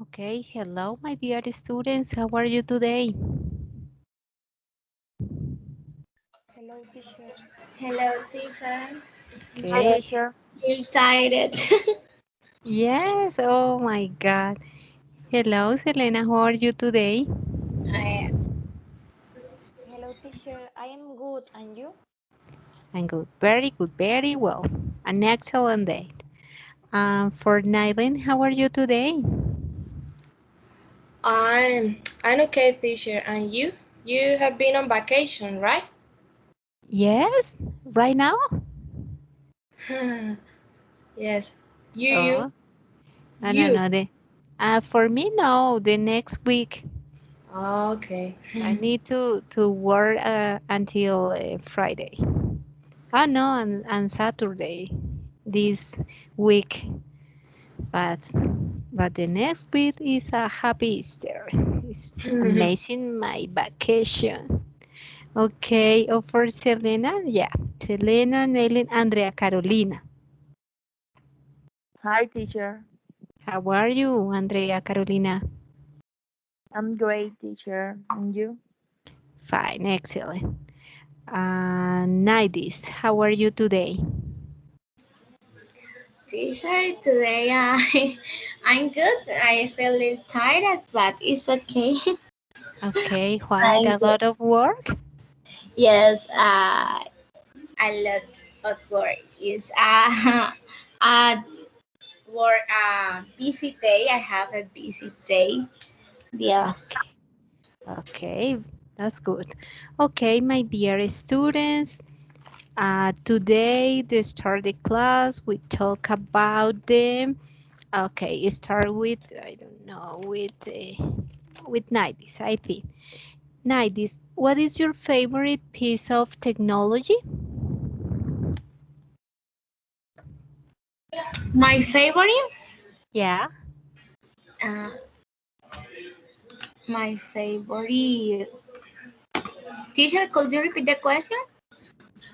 Okay, hello, my dear students. How are you today? Hello, teacher. Hello, teacher. Hi, Okay, teacher. Feel tired. yes, oh my God. Hello, Selena, how are you today? I, Hello, teacher. I am good. And you? I'm good, very well. An excellent day. For Nylin, how are you today? I'm okay, teacher. And you? You have been on vacation, right? Yes, right now? Yes. You. Oh, You. no. For me, no, the next week. Okay. I need to work until Friday. Oh, no, and Saturday this week. But the next week is a happy Easter. It's amazing my vacation. Okay, oh, for Selena, yeah. Selena, Nelly, Andrea, Carolina. Hi, teacher. How are you, Andrea, Carolina? I'm great, teacher. And you? Fine, excellent. Nidis, how are you today? Teacher, today I'm good. I feel a little tired, but it's okay. Okay, quite I'm a good. lot of work. Yes, a lot of work. Is a work busy day. I have a busy day. Yeah. Okay, okay, that's good. Okay, my dear students, today, to start the class, we talk about them. Okay, start with, I don't know, with 90s, I think. 90s, what is your favorite piece of technology? My favorite. Yeah. Uh, my favorite. Teacher, could you repeat the question?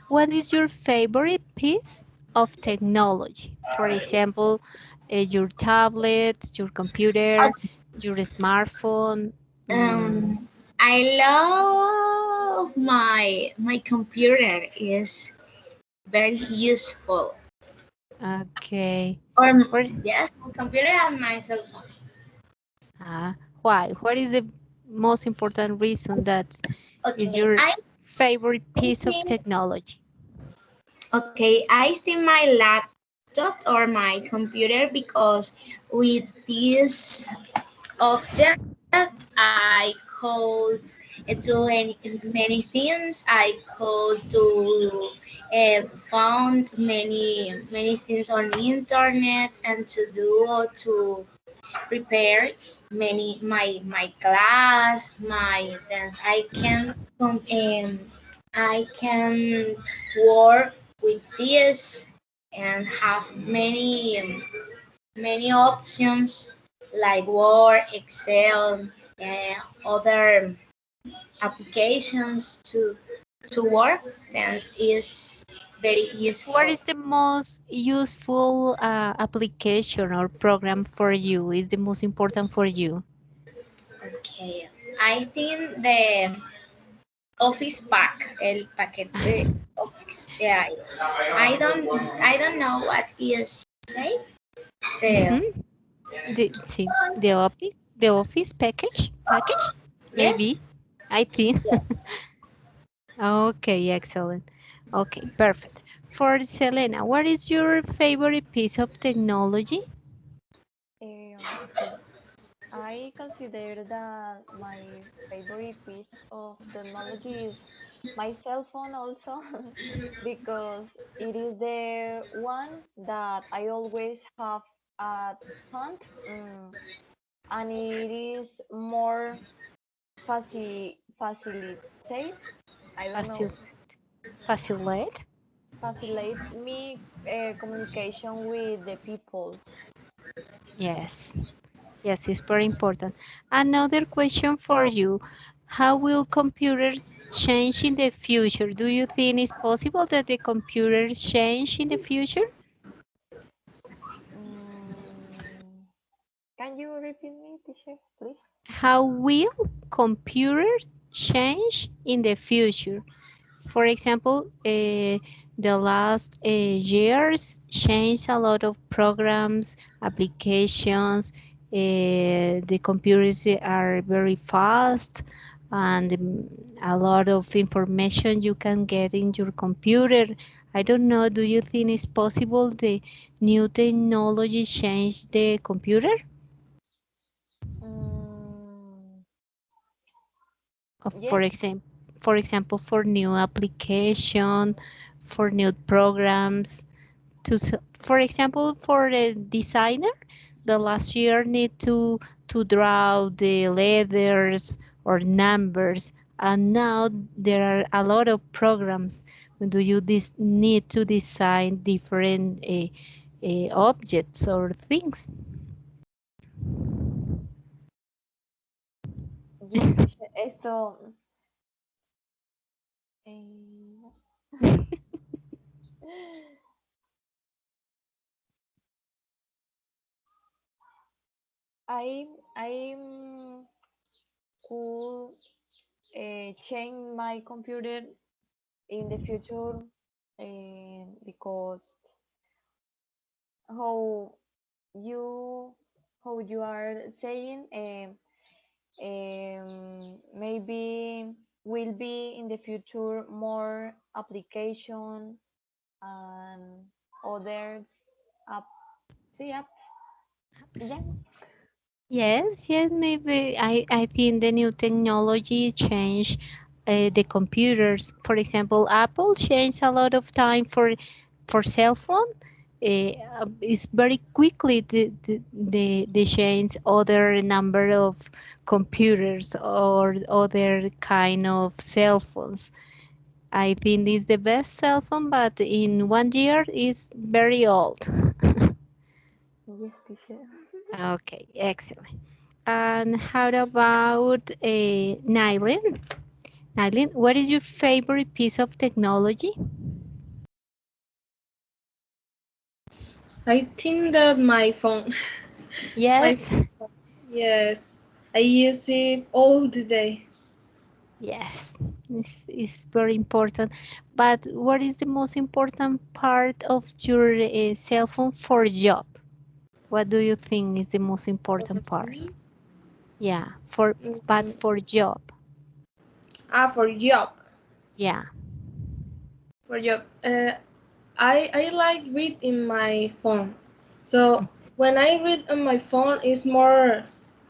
What is your favorite piece of technology? For example, your tablet, your computer, Okay. your smartphone. Um, I love my computer is very useful. Okay. Or What, yes, my computer and my cell phone. why? What is the most important reason that is Okay, your favorite piece of think technology? I think my laptop or my computer because with this object I could do many things. I could do found many things on the internet and to prepare my class my dance. I can work with this and have many options like Word, Excel, and other applications to work. Dance is very What useful. is the most useful application or program for you? Is the most important for you? Okay, I think the Office pack, el paquete Office. Yeah, I don't know what is say the Mm-hmm. The office package, yes. maybe. I think. Yeah. Okay, excellent. Okay, perfect. For Selena, what is your favorite piece of technology? Okay. I consider that my favorite piece of technology is my cell phone also because it is the one that I always have at hand, and it is more facilitate. I don't know, Facil Facilitate? facilitates me communication with the peoples. Yes. Yes, it's very important. Another question for you. How will computers change in the future? Do you think it's possible that the computers change in the future? Mm, can you repeat me, teacher, please? How will computers change in the future? For example, the last years changed a lot of programs, applications. The computers are very fast, and a lot of information you can get in your computer. I don't know. Do you think it's possible the new technology change the computer? Mm, For yes. example, for new application, for new programs. For example, for the designer, the last year need to draw the letters or numbers, and now there are a lot of programs when do you need to design different objects or things. Yes, teacher. Esto. eh, I could change my computer in the future because how you how you are saying maybe will be in the future more application and others app see apps yeah. Yes, yes, maybe I think the new technology change the computers. For example, Apple changed a lot of time for cell phone. It's very quickly they change other number of computers or other kind of cell phones. I think it's the best cell phone, but in 1 year is very old. Yes, teacher. Okay, excellent. And how about Nylin? Nylin, what is your favorite piece of technology? I think that my phone, my Yes, phone, yes, I use it all the day. yes, it's very important. But what is the most important part of your cell phone for job? What do you think is the most For important part? me, Yeah, but mm, for job. for job, Yeah. for job. I like read in my phone. So when I read on my phone, it's more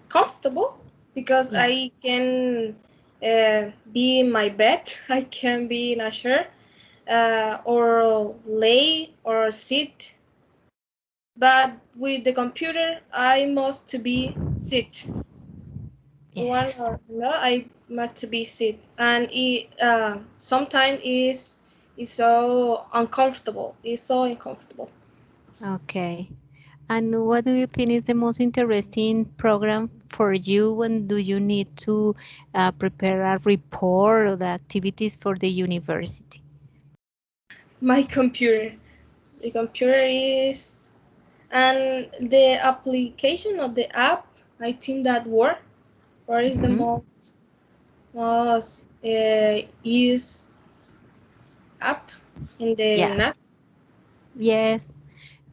comfortable because Yeah. I can be in my bed. I can be in a chair or lay or sit. But with the computer, I must to be sit. One Yes. or no, I must to be sit, and it sometimes is so uncomfortable. It's so uncomfortable. Okay. And what do you think is the most interesting program for you when do you need to prepare a report or the activities for the university? My computer. The computer is and the application of the app. I think that word is the Mhm. most used app in the Yeah. net. Yes.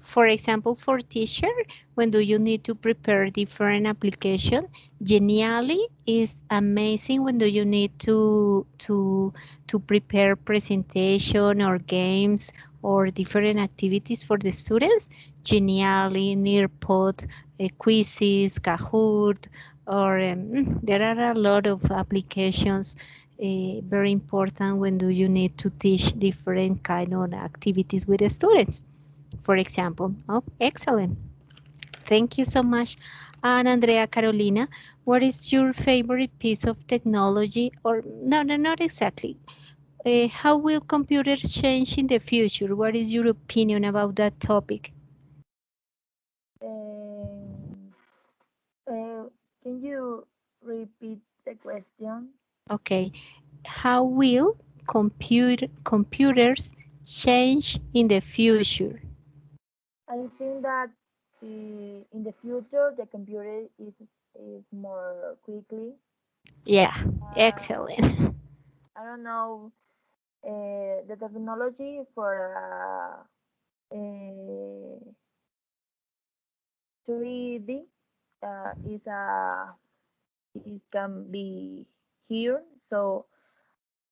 For example, for teacher, when do you need to prepare different application? Genially is amazing when do you need to prepare presentation or games or different activities for the students. Genially, Nearpod, quizzes, Kahoot, or there are a lot of applications. Very important when do you need to teach different kind of activities with the students, for example. Oh, excellent. Thank you so much. And Andrea Carolina, what is your favorite piece of technology? Or no, no, not exactly. How will computers change in the future? What is your opinion about that topic? Um, uh, can you repeat the question? Okay. How will computers change in the future? I think that in the future the computer is more quickly. Yeah, Uh, excellent. I don't know the technology for uh, 3D is can be here. So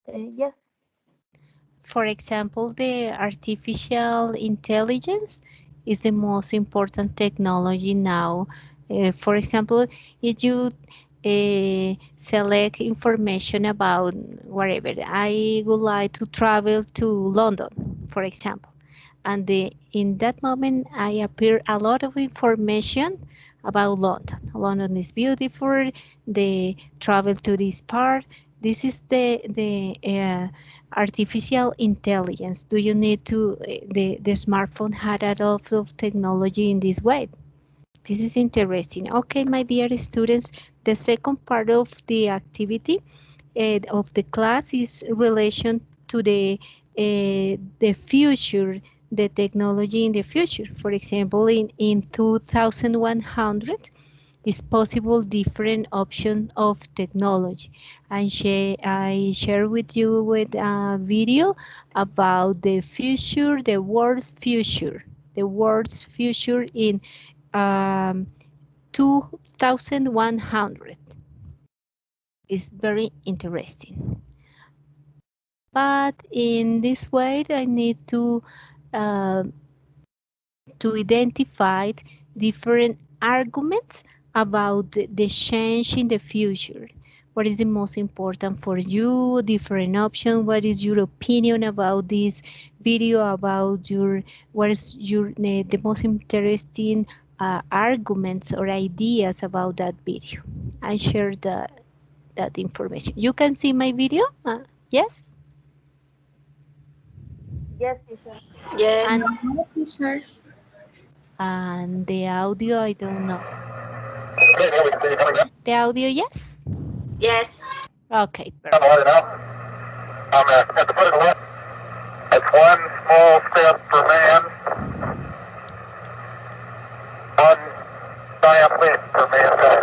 yes, For example, the artificial intelligence is the most important technology now. For example, if you select information about whatever, I would like to travel to London, for example, and in that moment I appear a lot of information about London. London is beautiful. The travel to this part. This is the artificial intelligence. Do you need to the smartphone had a lot of technology in this way? This is interesting. Okay, my dear students, the second part of the activity of the class is relation to the future, the technology in the future. For example, in 2100 is possible different option of technology. I share with you with a video about the future, the world's future in um, 2100. It's very interesting. But in this way, I need uh, to identify different arguments about the change in the future. What is the most important for you? Different option. What is your opinion about this video? About your what is your the most interesting arguments or ideas about that video? I share that information. You can see my video. Yes, yes, teacher. Yes. and Teacher. the audio I don't know. The audio, yes. Yes. Okay, I'm perfect. at the foot of the left. That's one small step for man, one giant leap for mankind.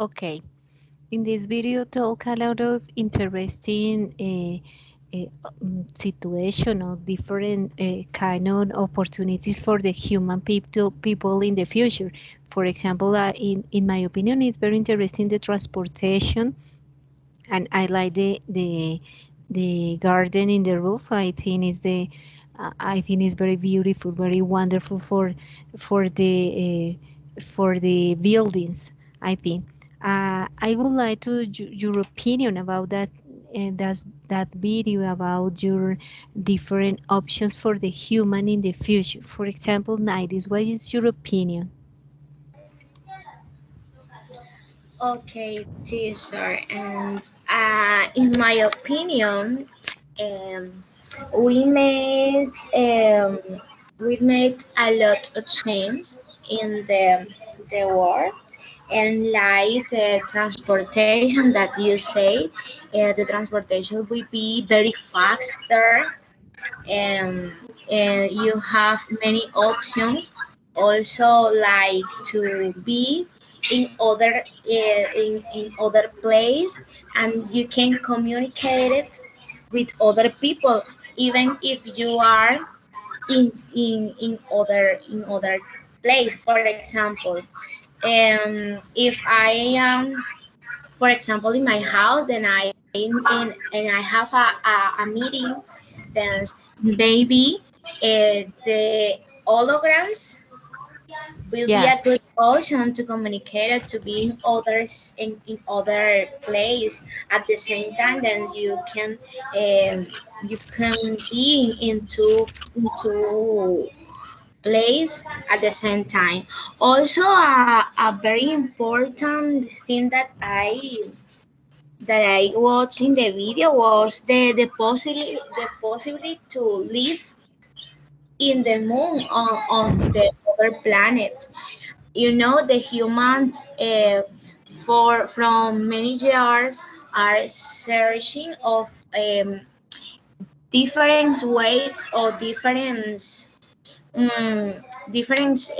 Okay. In this video, talk a lot of interesting situation or different kind of opportunities for the human people in the future. For example, in my opinion, it's very interesting the transportation, and I like the garden in the roof. I think is very beautiful, very wonderful for the buildings. I think. I would like to your opinion about that. And that's that video about your different options for the human in the future. For example, Nighties, what is your opinion? Okay, teacher, and in my opinion, um, we made um, we made a lot of change in the world, and like the transportation that you say, the transportation will be very faster, and, and you have many options also like to be in other in other place, and you can communicate it with other people even if you are in other place. For example, if I am for example in my house, then and I have a meeting, then maybe the holograms will be Yeah. a good option to communicate it, to be in others in other place at the same time. Then you can be into place at the same time. Also, a very important thing that I watched in the video was the possibility to live in the moon on the other planet. You know, the humans for from many years are searching of different ways or mm, different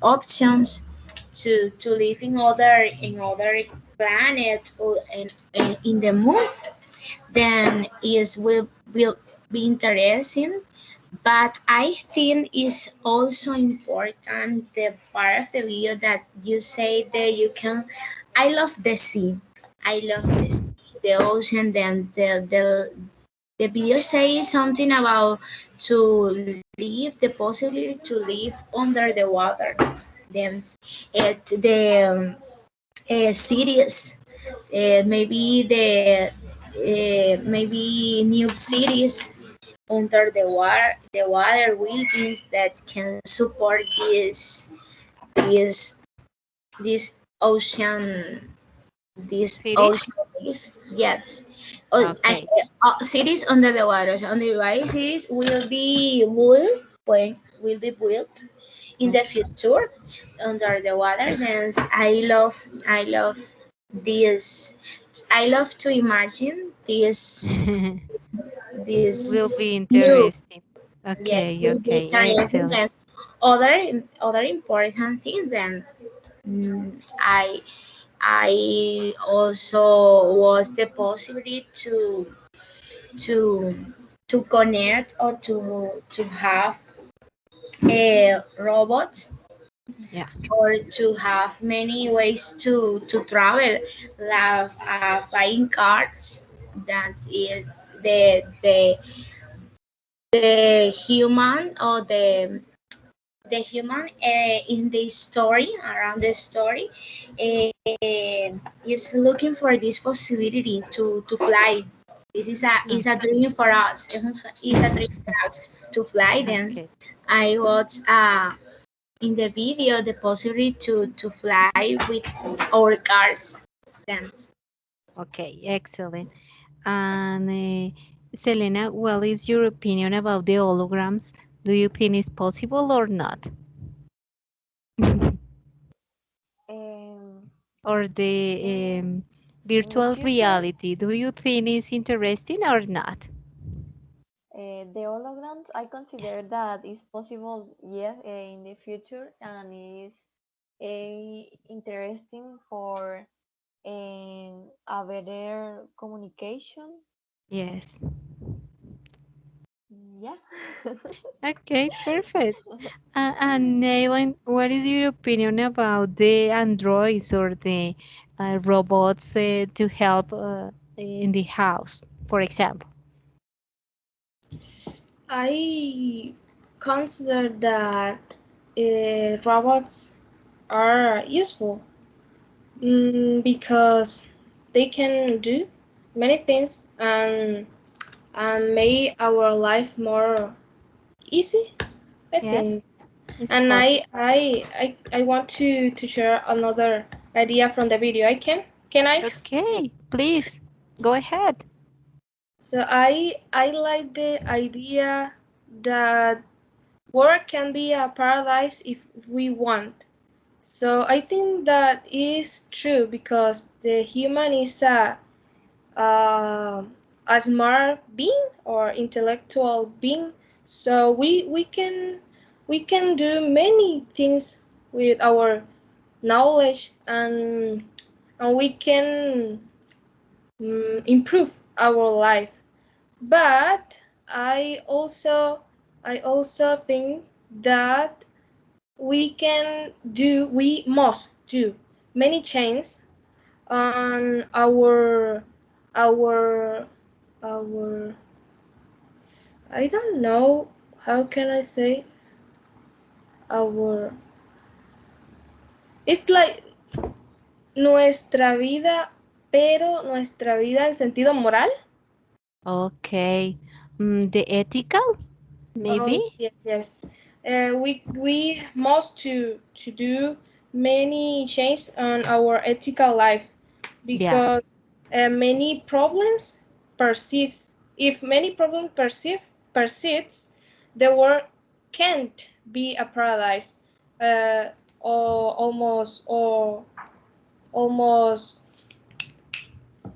options to live in other planet or in the moon. Then is will be interesting, but I think it's also important the part of the video that you say that you can. I love the sea. I love the sea, the ocean. Then the video says something about to live the possibility to live under the water. Then the cities, maybe new cities under the water buildings that can support this this ocean this Cities? ocean wave. Yes. Oh, Okay. cities under the water. So under the water cities will be built in the future under the water. Then I love this. I love to imagine Will this be new. interesting. Yes, Okay, this okay, time. excellent. Then other important thing. Then I also was the possibility to to connect or to have a robot, Yeah. or to have many ways to travel, like flying cars. That's it. The human, or the human in the story, around the story, is looking for this possibility to fly. This is a Okay. dream for us. It's a dream for us to fly. Then Okay. I watched in the video the possibility to fly with our cars. Then Okay, excellent. And Selena, what is your opinion about the holograms? Do you think it's possible or not? Um, Or in the in the virtual future, reality, do you think it's interesting or not? the holograms, I consider that is possible, yes, in the future, and is interesting and a better communication. Yes. Yeah. Okay, perfect. And Nayland, what is your opinion about the androids or the robots to help in the house, for example? I consider that robots are useful because they can do many things and make our life more easy, I Yes, think. it's And possible. I want to share another idea from the video. Can I? Okay, please go ahead. So I like the idea that work can be a paradise if we want. So I think that is true because the human is uh, a smart being or intellectual being. So we can do many things with our knowledge and we can improve our life. But I also think that we must do many changes on our our I don't know how can I say our it's like nuestra vida, pero nuestra vida en sentido moral. Okay, the ethical, maybe? Oh yes, yes. We must to do many changes on our ethical life Yeah, because many problems persist. If many problems persists, the world can't be a paradise. Or almost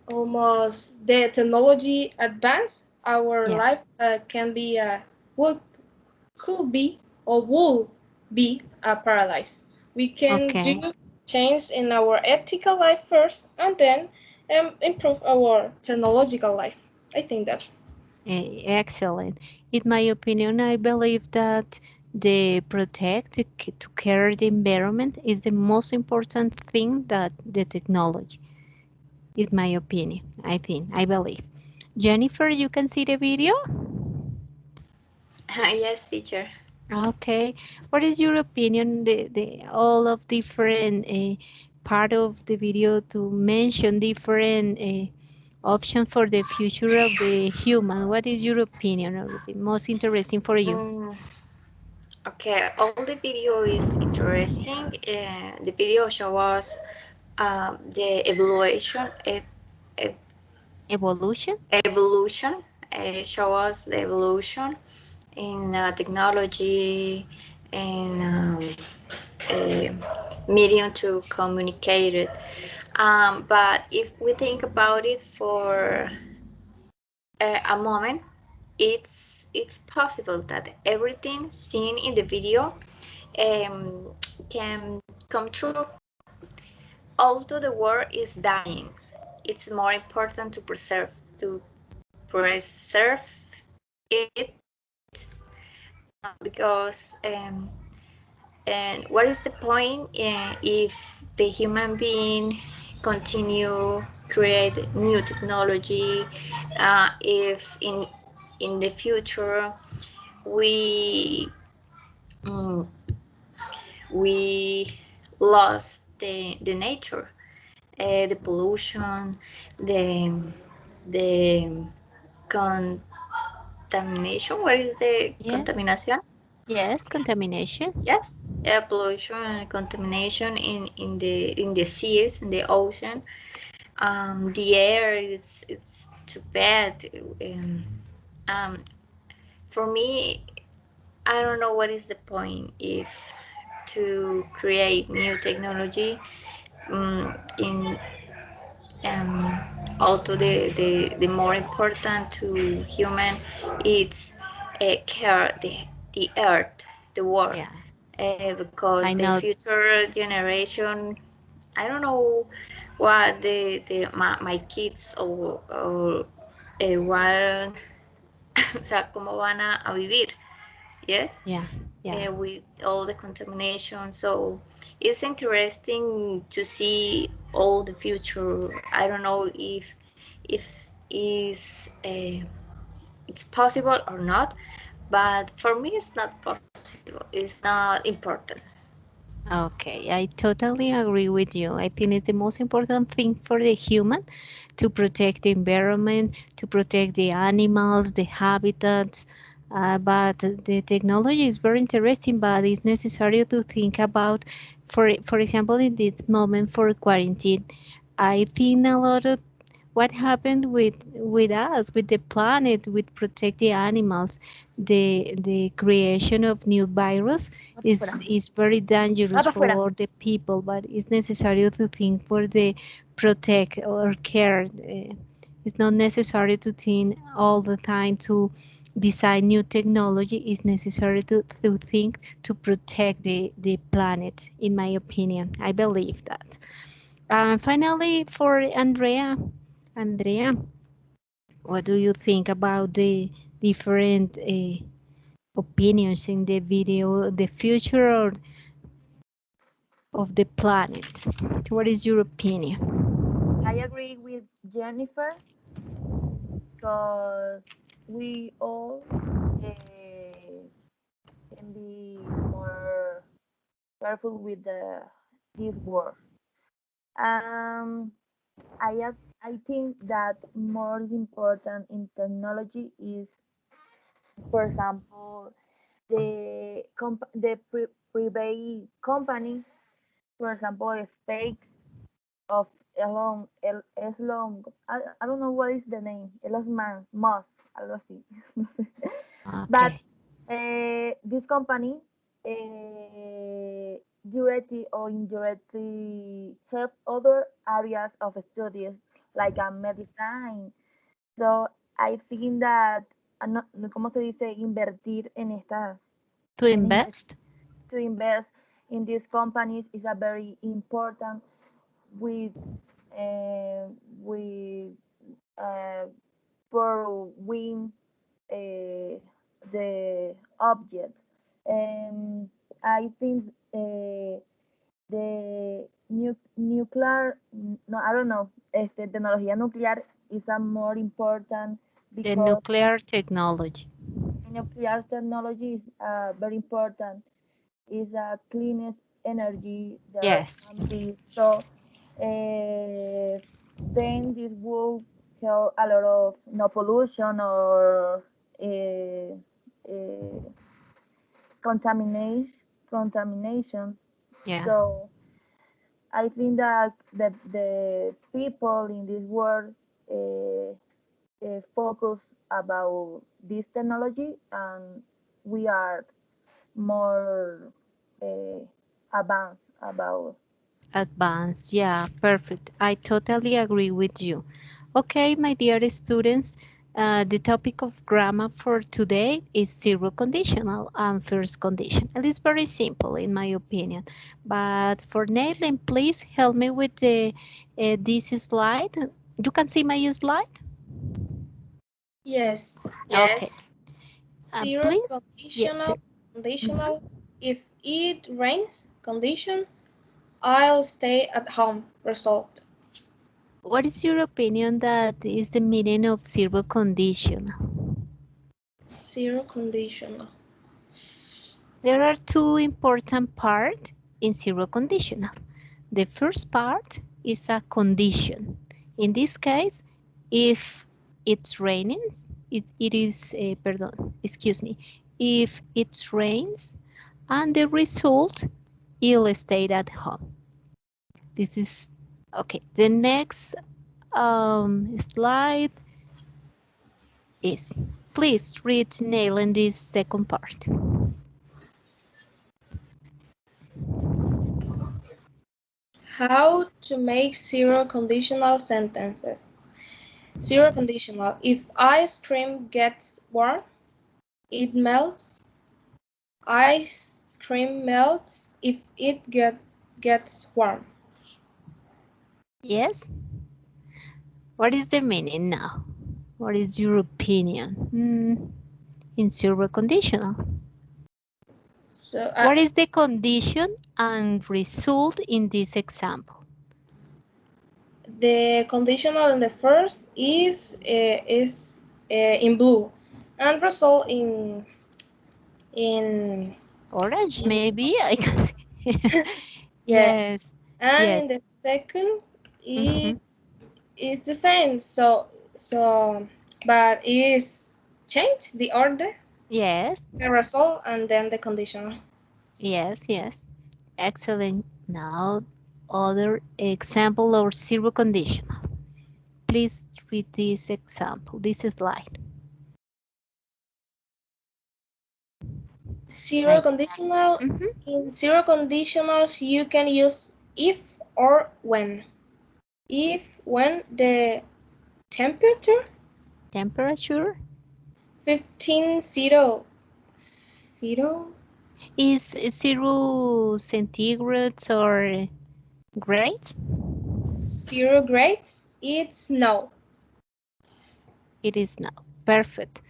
almost the technology advance, our yeah. life can be will could be or will be a paradise. We can Okay. do change in our ethical life first and then improve our technological life. I think that. Excellent. In my opinion, I believe that the protect to care the environment is the most important thing that the technology. In my opinion, I believe. Jennifer, you can see the video. Yes, teacher. Okay. What is your opinion? The all of different part of the video to mention different option for the future of the human. What is your opinion of the most interesting for you? Mm, okay, all the video is interesting. The video show us the Evolution? evolution. Show us the evolution in technology and medium to communicate it. But if we think about it for a moment, it's possible that everything seen in the video can come true. Although the world is dying, it's more important to preserve it because and what is the point if the human being continue create new technology if in the future we mm, we lost the nature, the pollution, the contamination. What is the Yes. contamination? Yes, contamination. Yes, air pollution and contamination in the seas, in the ocean. The air is it's too bad. Um, um, for me, I don't know what is the point if to create new technology in although the more important to human it's care the earth, the world, Yeah, because I the know. future generation, I don't know what my kids or what, o sea, cómo van a vivir, yes, Yeah, yeah. with all the contamination. So it's interesting to see all the future. I don't know if is it's possible or not, but for me it's not possible. It's not important. Okay, I totally agree with you. I think it's the most important thing for the human to protect the environment, to protect the animals, the habitats. But the technology is very interesting, but it's necessary to think about, for example, in this moment for quarantine, I think a lot of what happened with us, with the planet, with protect the animals, the creation of new virus is very dangerous Vamos afuera. for the people, but it's necessary to think for the protect or care. It's not necessary to think all the time to design new technology. It's necessary to think to protect the planet, in my opinion. I believe that. Finally, for Andrea, what do you think about the different opinions in the video, the future of the planet? What is your opinion? I agree with Jennifer because we all can be more careful with this word. Um, I think that more important in technology is, for example, the private company, for example, space of I don't know what is the name, Musk, algo así. No sé. But Okay. this company directly or indirectly help other areas of studies like medicine. So I think that, ¿cómo se dice? Invertir en To esta, invest? to invest in these companies is a very important with uh, with uh, for win the objects. And I think the nuclear, no, I don't know, tecnología nuclear is a more important The because nuclear technology. nuclear technology is very important. Is a cleanest energy there Yes. can be. So then this will help a lot of no pollution or uh, uh, contamination. Yeah. So I think that the people in this world focus about this technology, and we are more uh, advanced about. Advanced. Yeah, perfect. I totally agree with you. Okay, my dear students, the topic of grammar for today is zero conditional and first condition. And it's very simple in my opinion. But for Nathan, please help me with this slide. You can see my slide? Yes. Okay. Yes. Zero Please? Yes, sir. conditional, Mhm. conditional. If it rains, condition, I'll stay at home. Result. What is your opinion that is the meaning of zero conditional? Zero conditional. There are two important parts in zero conditional. The first part is a condition. In this case, if it's raining, it is, pardon, excuse me, if it rains and the result, you'll stay at home. This is, okay. The next slide is, please read Nail in this second part. How to make zero conditional sentences. Zero conditional. If ice cream gets warm, it melts. Ice cream melts if it gets warm. Yes? What is the meaning now? What is your opinion? In zero conditional. So What is the condition and result in this example? the conditional in the first is in blue, and result in Orange, in maybe? I can yeah, Yes, and yes. in the second Mm-hmm. is the same. So but is changed the order, Yes, the result, and then the conditional. yes, yes. Excellent. Now, other example or zero conditional. Please read this example, this slide. Zero Right. conditional. Mm-hmm. In zero conditionals, you can use if or when. If when the temperature Temperature 15 0 is 0 centigrades or grades? 0 grades, it's no. It is now. Perfect.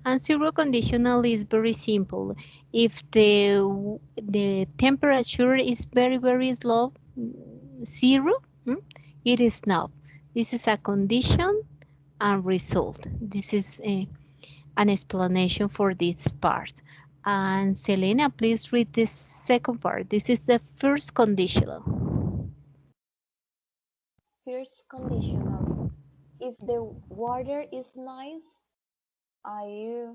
And zero conditional is very simple. If the temperature is very slow, zero, it is now. This is a condition and result. This is an explanation for this part. And Selena, please read this second part. This is the first conditional. First conditional. If the water is nice, I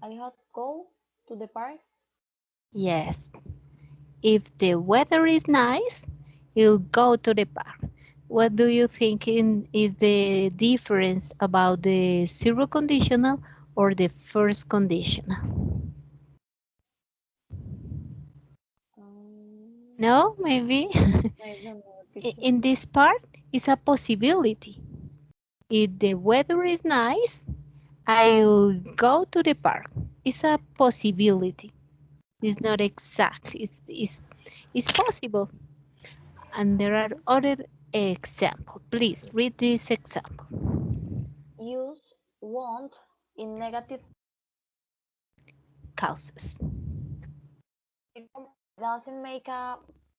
I have go to the park. Yes. If the weather is nice, you'll go to the park. What do you think is the difference about the zero conditional or the first conditional? Um, No, maybe. I don't know, teacher. In this part, it's a possibility. If the weather is nice, I'll go to the park. It's a possibility. It's not exact. It's possible. And there are other examples. Please read this example. Use won't in negative. Causes. If doesn't make a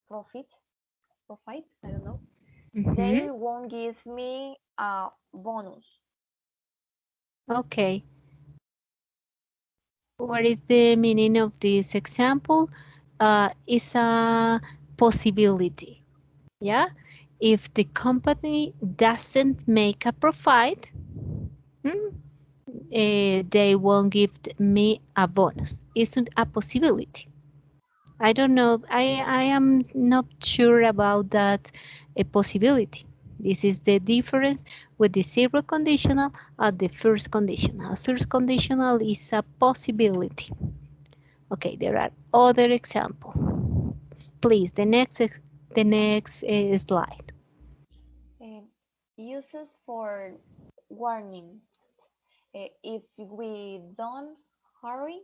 profit, profit, I don't know. Mhm. They won't give me a bonus. Okay. What is the meaning of this example? It's a possibility. Yeah. If the company doesn't make a profit, mm, they won't give me a bonus. It's a possibility. I don't know. I am not sure about that a possibility. This is the difference with the zero conditional and the first conditional. First conditional is a possibility. Okay, there are other examples. Please, the next slide. And uses for warning. If we don't hurry,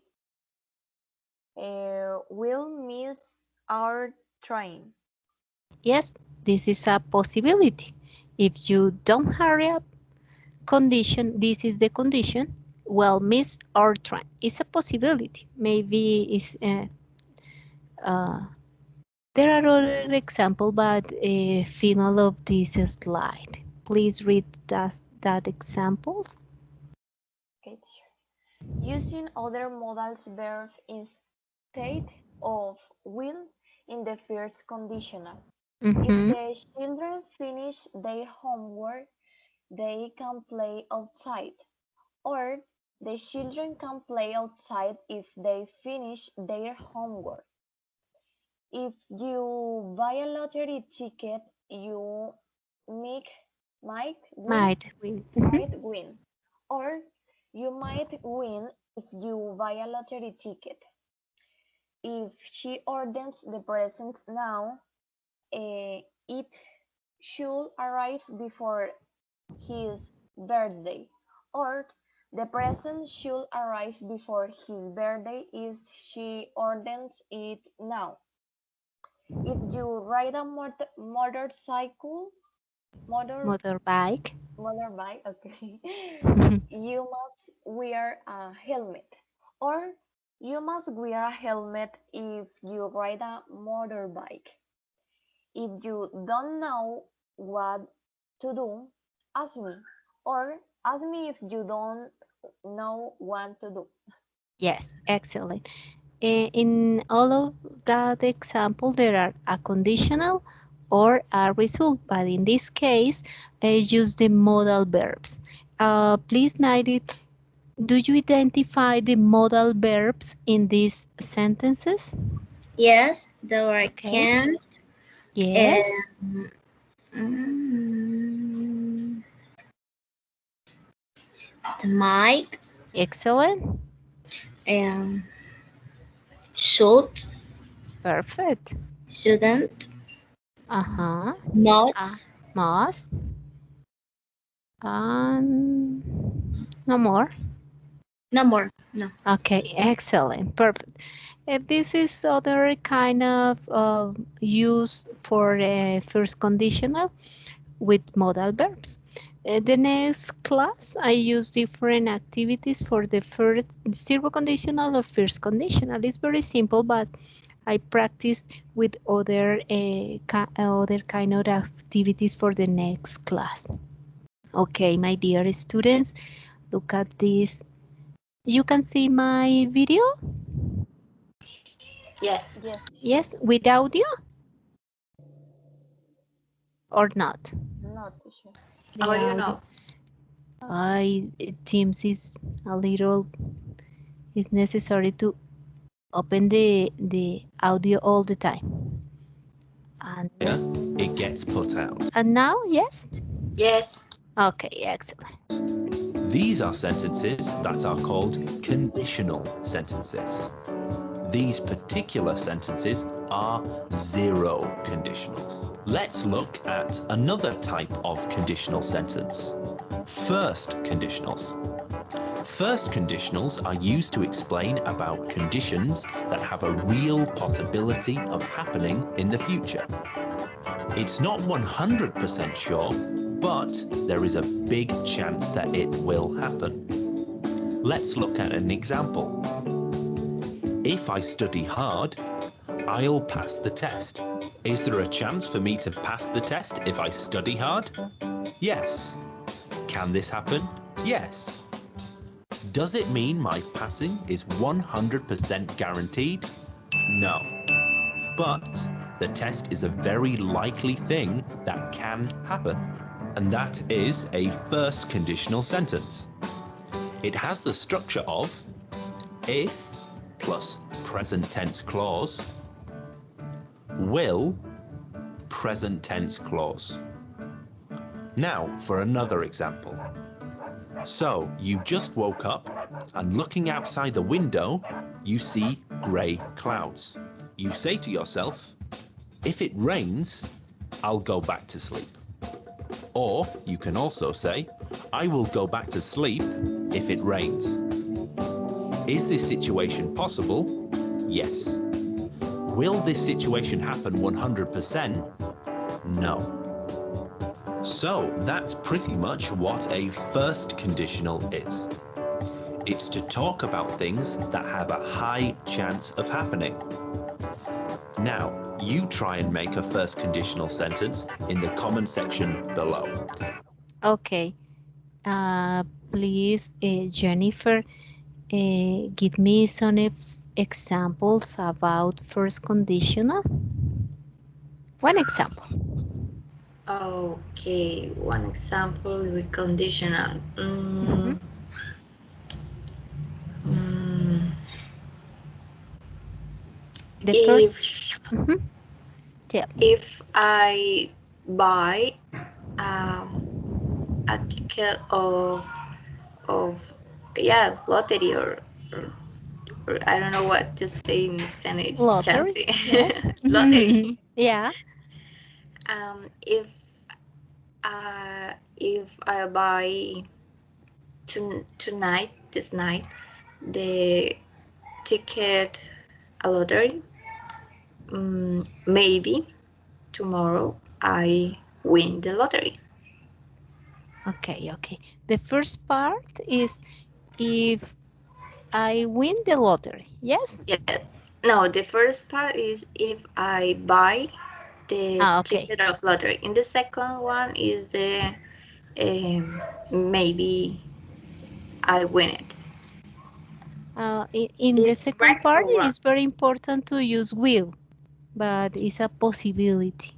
we'll miss our train. Yes, this is a possibility. If you don't hurry up, condition, this is the condition, well, miss or train. It's a possibility. Maybe it's uh, there are other examples, but final of this slide. Please read that examples. Okay, teacher. Using other modals verb instead of will in the first conditional. If Mm-hmm. the children finish their homework, they can play outside. Or the children can play outside if they finish their homework. If you buy a lottery ticket, you make, might win, Might win. might win. Or you might win if you buy a lottery ticket. If she orders the present now, it should arrive before his birthday, or the present should arrive before his birthday if she orders it now. If you ride a motorcycle, Motorbike. motorbike, okay, you must wear a helmet, or you must wear a helmet if you ride a motorbike. If you don't know what to do, ask me, or ask me if you don't know what to do. Yes, excellent. In all of that example, there are a conditional or a result, but in this case, use the modal verbs. Please, Naidi, do you identify the modal verbs in these sentences? Yes, though I Okay. can. Yes. Mm, the mic, Excellent. should, Perfect. shouldn't, Uh-huh. not, Must. And no more. no more, no. Okay, excellent. Perfect. This is other kind of use for first conditional with modal verbs. The next class, I use different activities for the first zero conditional or first conditional. It's very simple, but I practice with other kind of activities for the next class. Okay, my dear students, look at this. You can see my video? Yes. Yes, Yes, with audio or not? not too sure. The Audio, audio. no. Teams is a little, it's necessary to open the audio all the time. And, It gets put out. and now, yes? Yes. Okay, excellent. These are sentences that are called conditional sentences. These particular sentences are zero conditionals. Let's look at another type of conditional sentence. First conditionals. First conditionals are used to explain about conditions that have a real possibility of happening in the future. It's not 100% sure, but there is a big chance that it will happen. Let's look at an example. If I study hard, I'll pass the test. Is there a chance for me to pass the test if I study hard? Yes. Can this happen? Yes. Does it mean my passing is 100% guaranteed? No. But the test is a very likely thing that can happen. And that is a first conditional sentence. It has the structure of if plus present tense clause, will present tense clause. Now for another example. So you just woke up and looking outside the window, you see grey clouds. You say to yourself, if it rains, I'll go back to sleep. Or you can also say, I will go back to sleep if it rains. Is this situation possible? Yes. Will this situation happen 100%? No. So that's pretty much what a first conditional is. It's to talk about things that have a high chance of happening. Now, you try and make a first conditional sentence in the comment section below. Okay. Please, Jennifer, give me some examples about first conditional. One example. Okay, one example with conditional. The If first. Tell me. if I buy a ticket of lottery or I don't know what to say in Spanish. Chance. Lottery. Yes. Lottery. Yeah. If I buy this night, the ticket a lottery, maybe tomorrow I win the lottery. Okay, okay. The first part is if I win the lottery. Yes? Yes. No, the first part is if I buy the Ah, okay. ticket of lottery. And the second one is the maybe I win it. In the It's second right part, or wrong. it's very important to use will, but it's a possibility.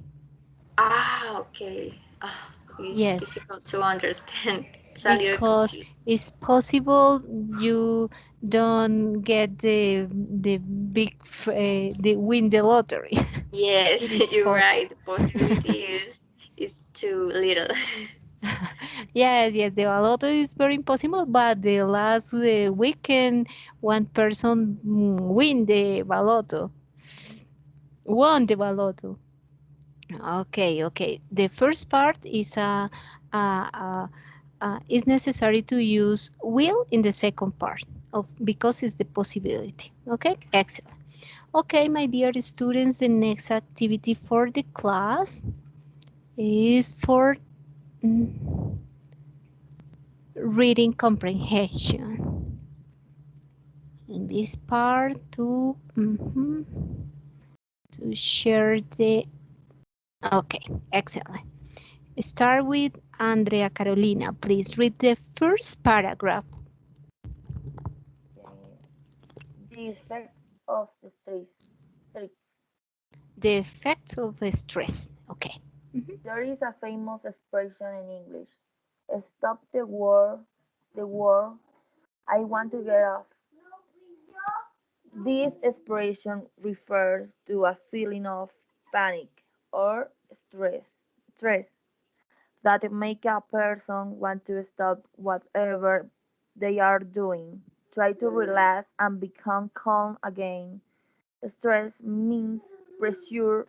Ah, okay. Ah, it's Yes, difficult to understand. It's a little because confused. it's possible you don't get the the win the lottery. It Yes, is you're possible. right. The possibility is too little. Yes, yes, the baloto is very impossible, but the last weekend, one person win the baloto, won the baloto. Okay, okay. The first part is is necessary to use will in the second part of because it's the possibility. Okay, excellent. Okay, my dear students, the next activity for the class is for mm, reading comprehension. In this part to share the okay, excellent. Start with Andrea Carolina. Please read the first paragraph. The effect of the stress. The effects of stress. Okay. Mhm. There is a famous expression in English. Stop the war, I want to get off. This expression refers to a feeling of panic or stress that make a person want to stop whatever they are doing, try to relax and become calm again. Stress means pressure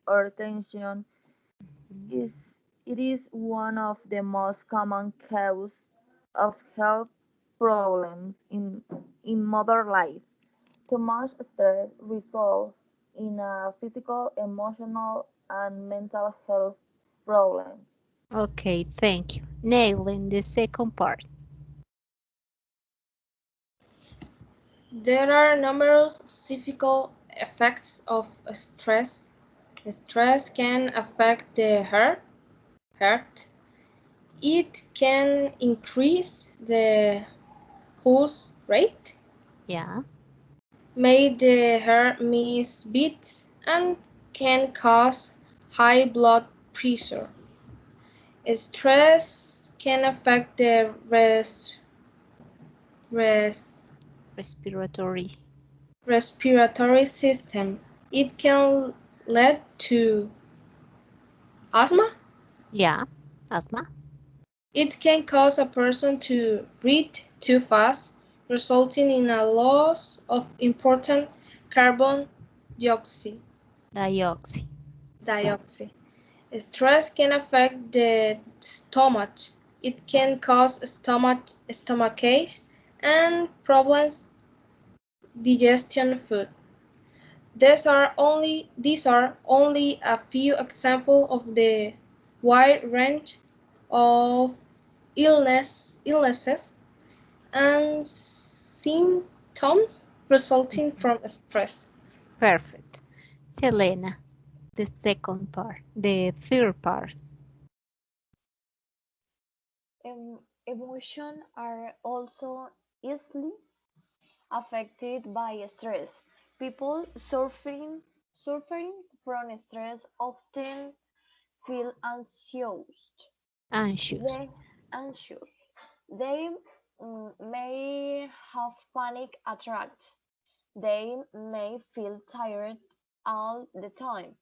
or tension. It is one of the most common causes of health problems in modern life. Too much stress results in physical, emotional, and mental health problems. Okay, thank you. Nailing the second part. There are numerous physical effects of stress. Stress can affect the heart. It can increase the pulse rate, Yeah. make the heart miss beats, and can cause high blood pressure. Stress can affect the res, Respiratory. respiratory system. It can lead to asthma. Yeah. Asthma. It can cause a person to breathe too fast, resulting in a loss of important carbon dioxide. Dioxin. dioxide. Stress can affect the stomach. It can cause stomachache and problems digestion food. These are only a few examples of the wide range of illnesses and symptoms resulting from stress. Perfect. Selena, the second part. The third part. Emotions are also easily affected by stress. People suffering from stress often feel Anxious. They anxious. They may have panic attacks. They may feel tired all the time.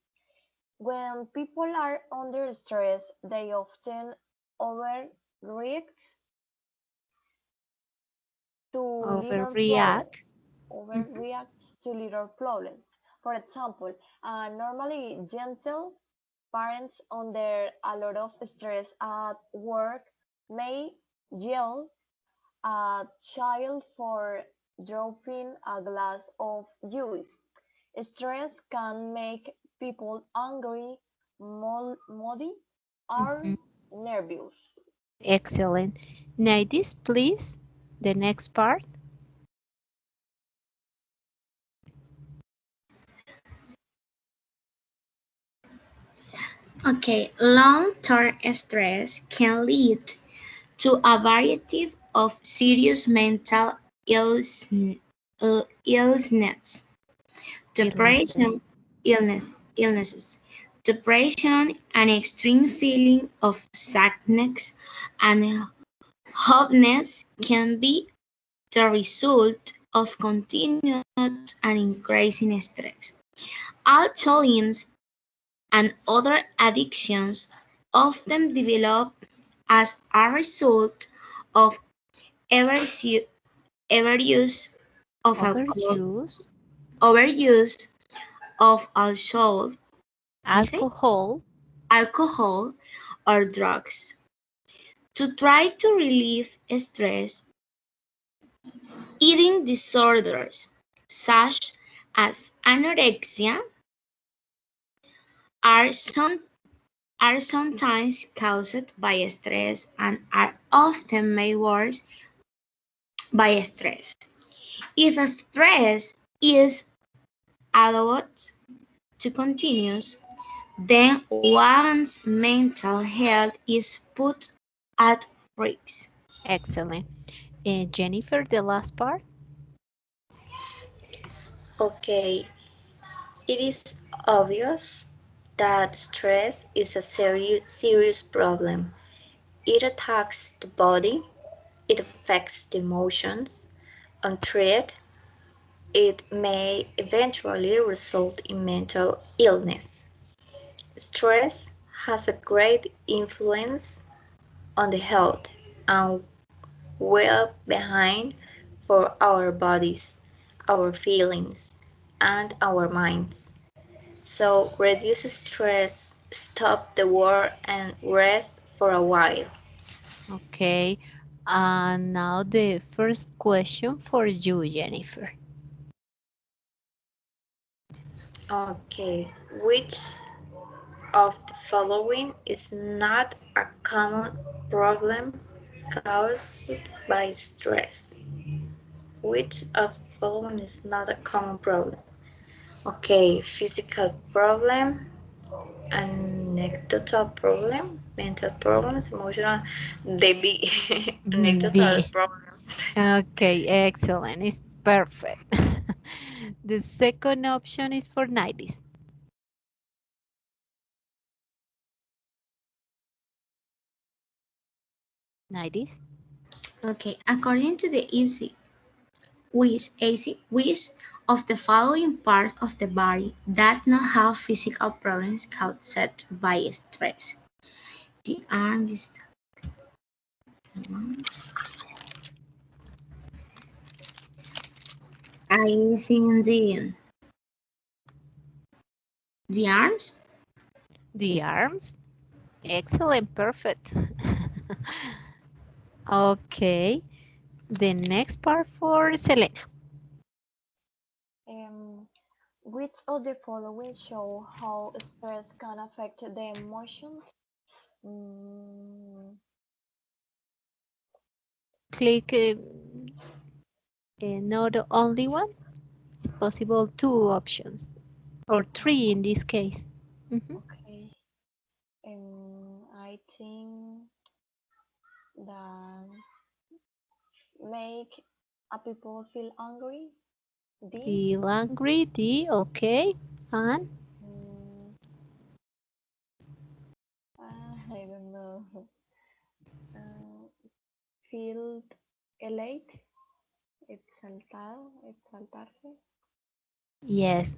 When people are under stress, they often overreact to little problems. Overreact. Mhm. Overreact to little problems. For example, normally gentle parents under a lot of stress at work may yell a child for dropping a glass of juice. Stress can make people angry, moody, or Mhm. nervous. Excellent. Now this, please, the next part. Okay, long-term stress can lead to a variety of serious mental illness, Illnesses. depression, illnesses, depression, an extreme feeling of sadness and hopelessness can be the result of continued and increasing stress. Alcoholism and other addictions often develop as a result of overuse overuse of Overuse. overuse of alcohol, I say, Alcohol. alcohol or drugs. To try to relieve stress, eating disorders such as anorexia are some are sometimes caused by stress and are often made worse by stress. If stress is allowed to continue, then one's mental health is put at risk. Excellent. Jennifer, the last part. Okay, it is obvious that stress is a serious problem. It attacks the body, it affects the emotions. Untreated, it may eventually result in mental illness. Stress has a great influence on the health and well-being for our bodies, our feelings, and our minds. So reduce stress, stop the war, and rest for a while. Okay. And now the first question for you, Jennifer. Okay, which of the following is not a common problem caused by stress? Which of the following is not a common problem? Okay, physical problem, anecdotal problem, mental problems, emotional, the big anecdotal B. problems. Okay, excellent. It's perfect. The second option is for 90s. 90s. Okay, according to the which of the following parts of the body that not have physical problems caused by stress? The arms, I think the arms. The arms. Excellent, perfect. Okay, the next part for Selena. Um, which of the following show how stress can affect the emotions? Mm, Click not only one. It's possible two options or three in this case. Mhm. okay. I think that make a people feel angry. D. Feel angry, D, okay. And Mm, I don't know. Uh, feel elate. Exaltarse. yes.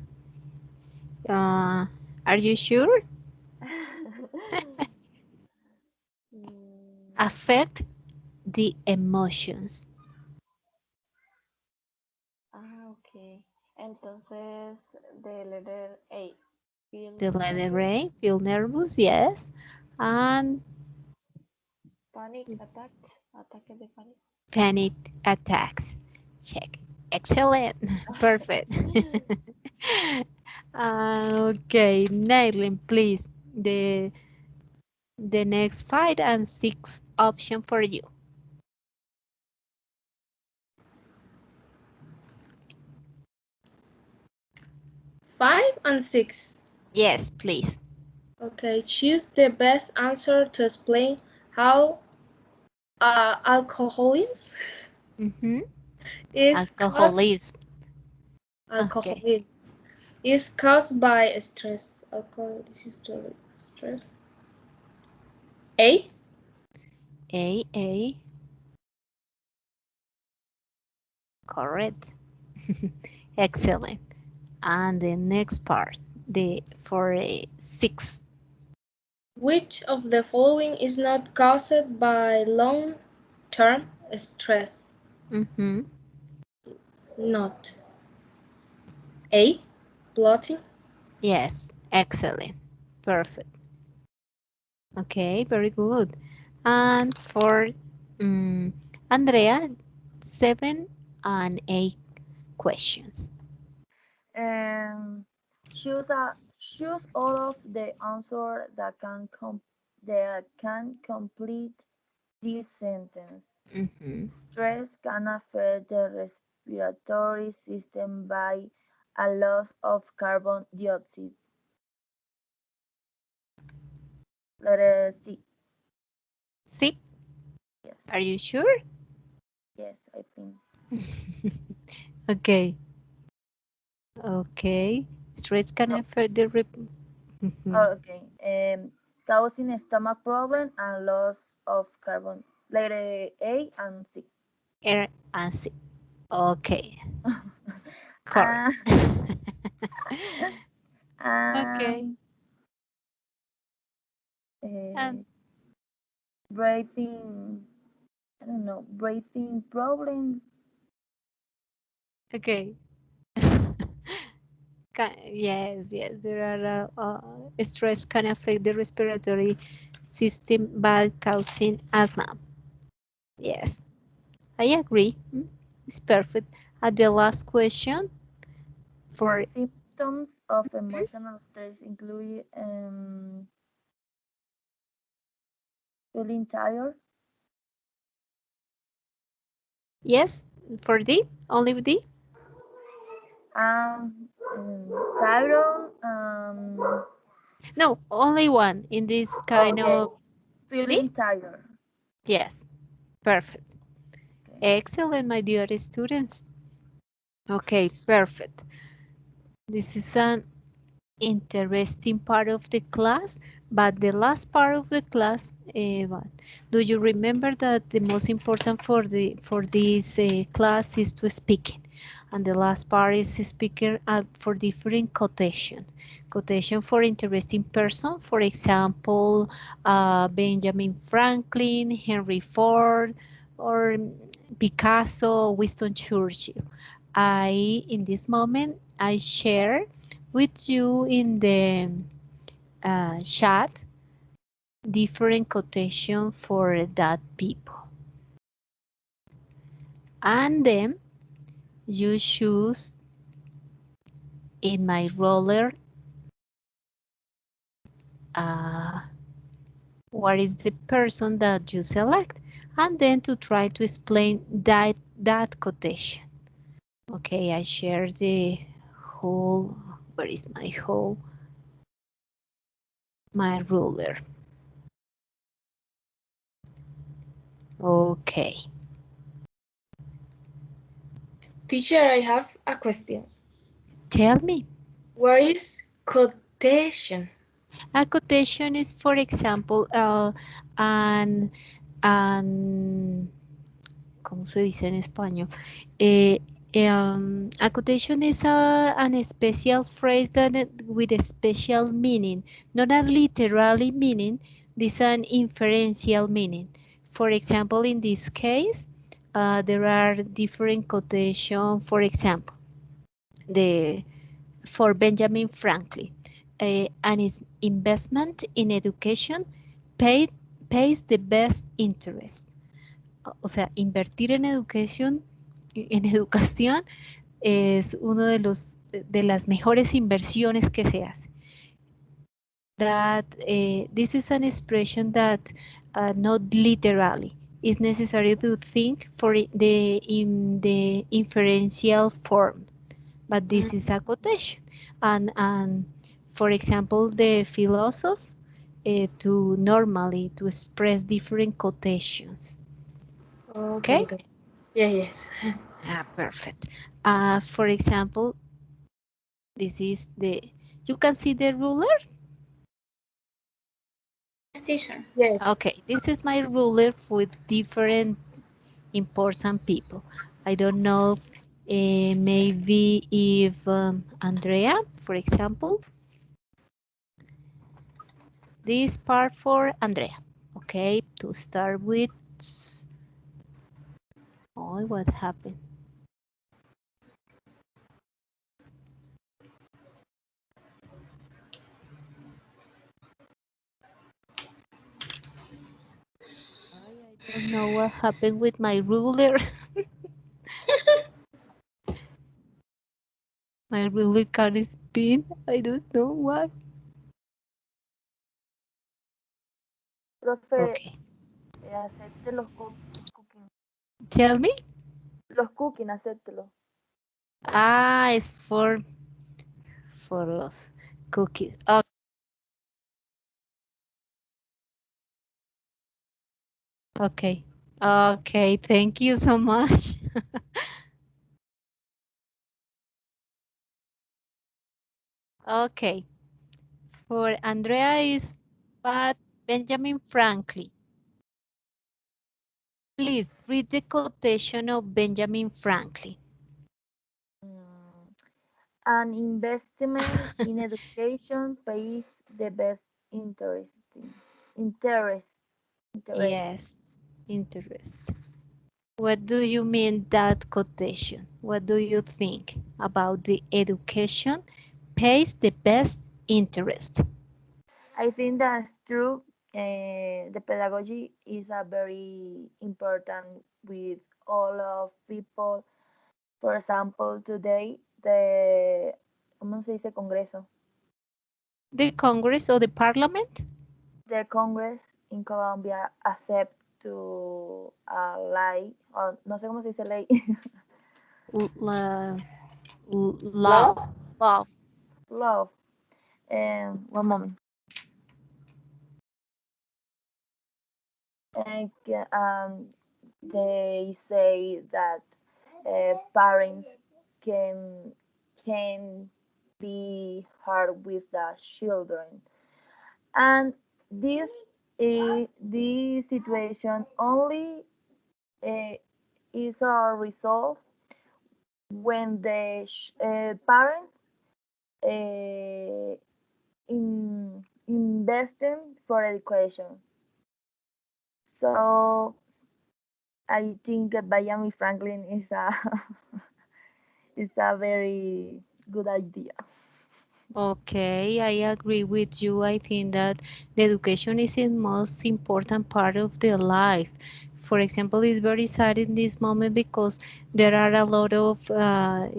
Uh, are you sure? Mm, Affect the emotions. ok. Entonces, the letter A. The Feel letter nervous. A, feel nervous, yes. And Panic attacks. Ataques de pánico. panic attacks. Check. Excellent. Perfect. Okay, Nailin, please. The next 5 and 6 option for you. 5 and 6. Yes, please. Okay, choose the best answer to explain how alcoholism Mm-hmm. is Alcoholism. alcoholism is caused by stress. Stress. A. A. Correct. Excellent. And the next part, the for 6. Which of the following is not caused by long-term stress? Mm-hmm. Not. A. Bloating. Yes, excellent. Perfect. Okay, very good. And for Andrea, 7 and 8 questions. Choose all of the answer that can complete this sentence. Mm-hmm. Stress can affect the respiratory system by a loss of carbon dioxide. Letter C. C, Yes. are you sure? Yes, I think. Okay. Okay. Stress can No. affect the Mhm. Oh, okay. Causing stomach problem and loss of carbon. Letter A and C. Air and C. Okay. Uh, Correct. Okay. and Um, breathing, I don't know, breathing problems. okay. Yes, there are stress can affect the respiratory system by causing asthma. Yes, I agree. It's perfect. At the last question for Symptoms of emotional stress include feeling tired, yes, for D, only D. um, tired, No, only one in this kind okay, of D. feeling tired. Yes, perfect. Okay. Excellent, my dear students. Okay, perfect. This is an interesting part of the class, but the last part of the class, do you remember that the most important for this class is to speaking, and the last part is speaking for different quotation. Quotation for interesting person, for example, Benjamin Franklin, Henry Ford, or Picasso, Winston Churchill. In this moment, I share with you in the chat different quotation for that people, and then you choose in my roller what is the person that you select, and then to try to explain that quotation. Okay, I share the whole, where is my ruler. Okay. Teacher, I have a question. Tell me. Where is quotation? A quotation is, for example, an, ¿cómo se dice en español? A quotation is an special phrase that with a special meaning, not a literally meaning. This is an inferential meaning. For example, in this case, there are different quotation. For example, for Benjamin Franklin, an investment in education paid, pays the best interest. O sea, invertir en educación en educación es uno de las mejores inversiones que se hace. That this is an expression that not literally is necessary to think for in the inferential form, but this is a quotation. And for example, the philosopher to normally to express different quotations. Okay, Okay? okay. Yeah, yes. Perfect. For example, this is you can see the ruler? Teacher. Yes. Okay, this is my ruler for different important people. I don't know, maybe if Andrea, for example, this part for Andrea. Okay, to start with, oh, what happened? I don't know what happened with my ruler. My ruler can't spin. I don't know why. Profe, Okay, acepte los cooking. tell me. Los cooking, acéptelo. It's for los cookies. Okay. Okay, thank you so much. Okay. For Andrea is but Benjamin Franklin. Please read the quotation of Benjamin Franklin. Mm, An investment in education pays the best interest. Interest. Yes, interest. What do you mean that quotation? What do you think about the education pays the best interest? I think that's true. The pedagogy is a very important with all of people. For example, today ¿cómo se dice Congreso? The Congress or the Parliament? The Congress in Colombia accept to a ley, o no sé cómo se dice ley, Law. Love? Law. law. One moment. And they say that parents can be hard with the children, and this situation only uh, is resolved when the parents uh, investing for education. So I think that Benjamin Franklin is a is a very good idea. Okay, I agree with you. I think that the education is the most important part of their life. For example, it's very sad in this moment because there are a lot of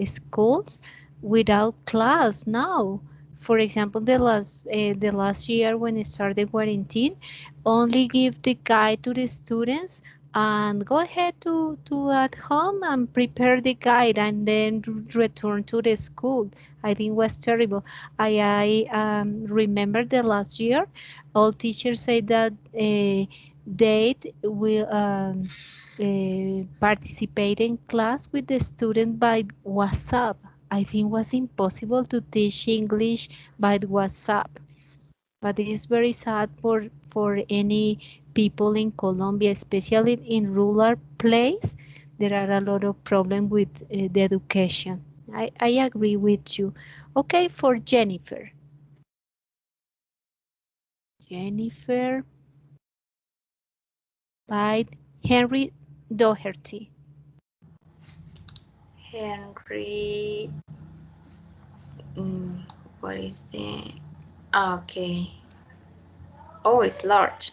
schools without class now. For example, the last year when it started quarantine, only give the guide to the students and go ahead to at home and prepare the guide and then return to the school. I think it was terrible. I remember the last year, all teachers say that they will participate in class with the student by WhatsApp. I think it was impossible to teach English by WhatsApp. But it is very sad for any people in Colombia, especially in rural place. There are a lot of problems with the education. I agree with you. Okay, for Jennifer. Jennifer by Henry Doherty. Henry. What is the. Okay. Oh, it's large.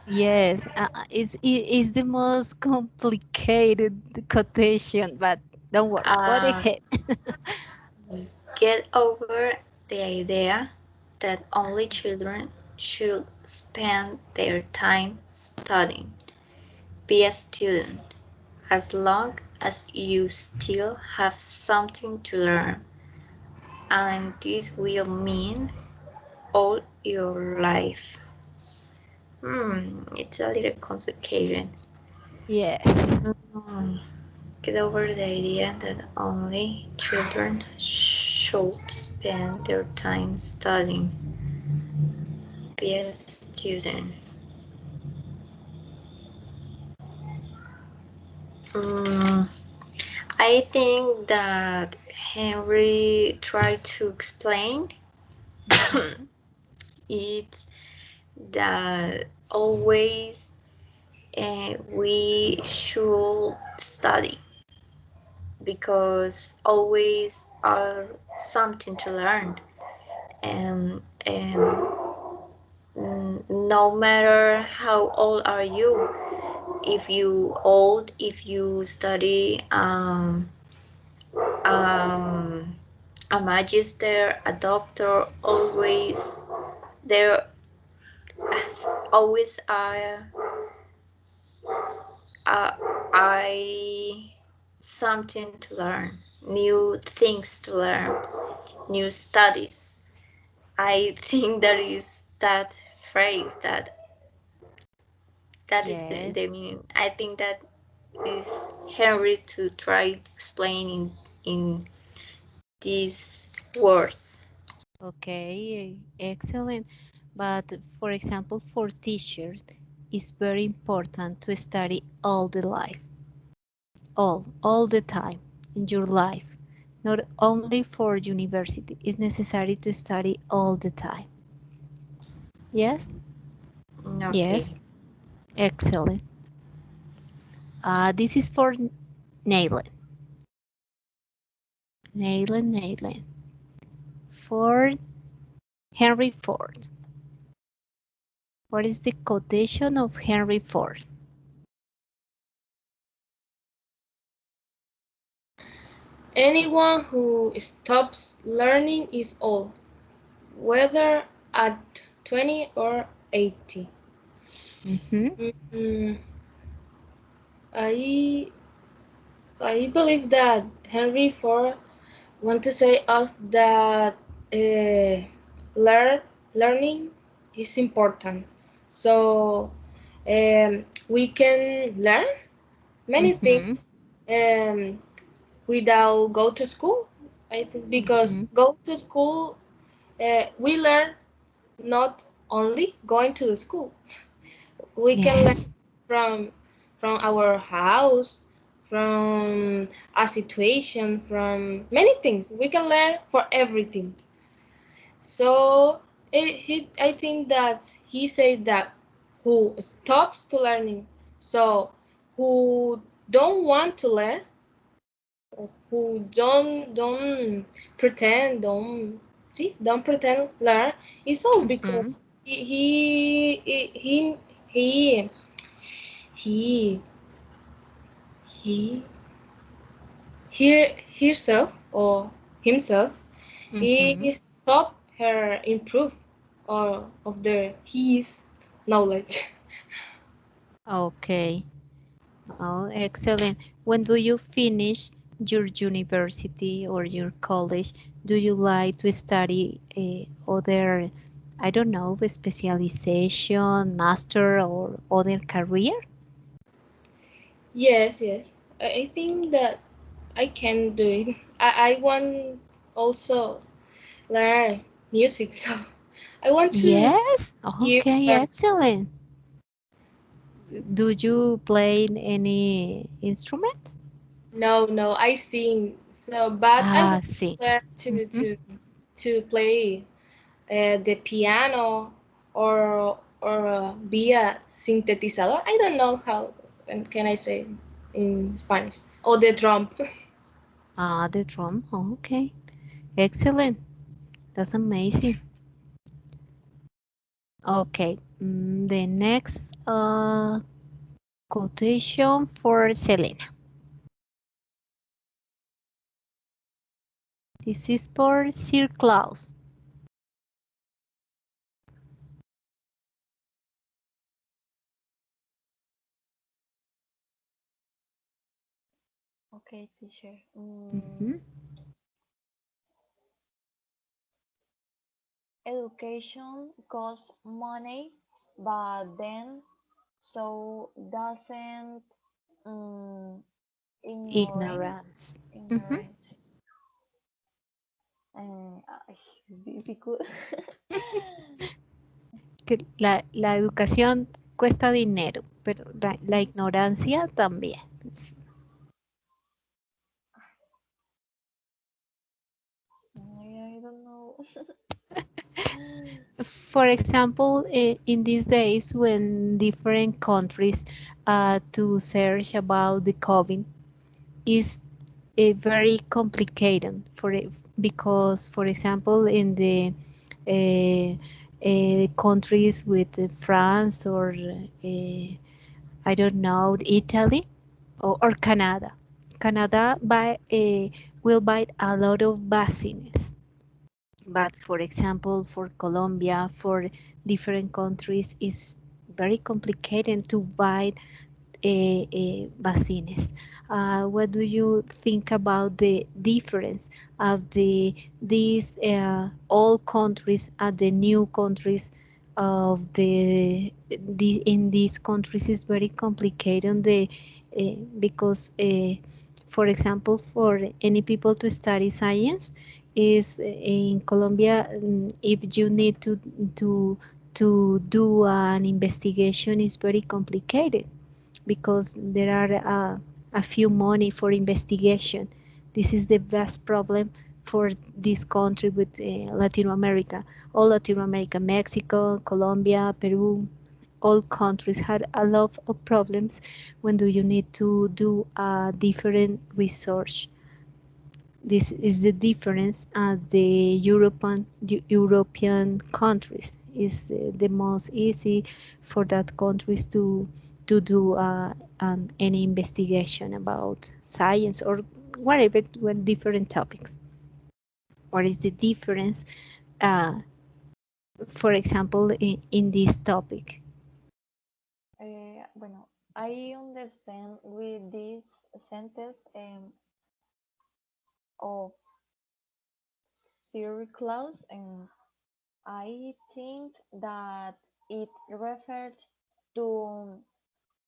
Yes, it's the most complicated quotation, but don't worry, go Uh, ahead. get over the idea that only children should spend their time studying. Be a student as long as you still have something to learn, and this will mean all your life. It's a little complicated. Yes. Hmm, get over the idea that only children should spend their time studying. Be a student. Mm, I think that Henry tried to explain Mhm. it's that always we should study because always are something to learn, and no matter how old are you, if you old, if you study um, a magister, a doctor, always there always uh, I something to learn, new things to learn, new studies. I think that is that phrase that is the Yes. meaning. I think that is Henry to try to explain in these words. Okay, excellent. But for example, for teachers, it's very important to study all the life, all the time in your life, not only for university. It's necessary to study all the time. Yes, Okay. yes, excellent. This is for Nayland. Nayland. For Henry Ford. What is the quotation of Henry Ford? Anyone who stops learning is old, whether at 20 or 80. Mm-hmm. Mm, I I believe that Henry Ford want to say us that learning is important. So we can learn many Mm-hmm. things without go to school. I think because Mm-hmm. go to school, we learn not only going to the school. We can learn Yes. from from our house, from a situation, from many things. We can learn for everything. So I think that he said that who stops to learning, so who don't want to learn, who don't pretend, don't pretend learn, is all Mm-hmm. because he he he herself or himself, Mm-hmm. he stop her improve or of the his knowledge. Okay. Oh, excellent. When do you finish your university or your college? Do you like to study other, I don't know, specialization, master, or other career? Yes, I think that I can do it. I want also learn music, so I want to Yes. give Okay, learn. excellent. Do you play any instruments? No, I sing. So, but I want Sing. to learn Mm-hmm. to play the piano or be a synthesizer. I don't know how can I say in Spanish, or the drum. The drum. Okay, excellent. That's amazing. Okay, the next quotation for Selena. This is for Sir Klaus. Okay, teacher. Mhm. Education costs money, but then so doesn't ignorance. Ignorance. Mhm. Ignorance. Es difficult. Que la educación cuesta dinero, pero la ignorancia también. I don't know. For example, in these days when different countries to search about the COVID is very complicated because, for example, in the countries with France or I don't know, Italy or Canada. Canada will buy a lot of vaccines. But for example, for Colombia, for different countries, it's very complicated to buy vaccines. What do you think about the difference of these all countries and the new countries of the in these countries is very complicated because for example for any people to study science is in Colombia if you need to do an investigation is very complicated because there are a few money for investigation. This is the best problem for this country with Latin America. All Latin America, Mexico, Colombia, Peru, all countries had a lot of problems when do you need to do a different research. This is the difference at the European countries. Is the most easy for that countries to do any investigation about science or whatever with different topics. What is the difference, uh, for example, in this topic? Bueno, I understand with this sentence of Sir Claus, and I think that it refers to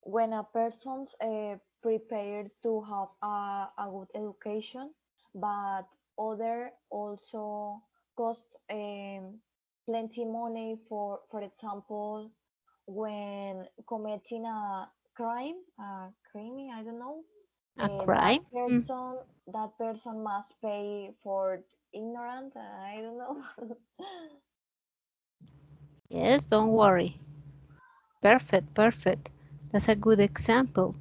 when a person's prepared to have a good education, but other also cost plenty money for example, when committing a crime, I don't know, A that crime? person must pay for ignorant. I don't know. Yes, don't worry. Perfect, perfect. That's a good example.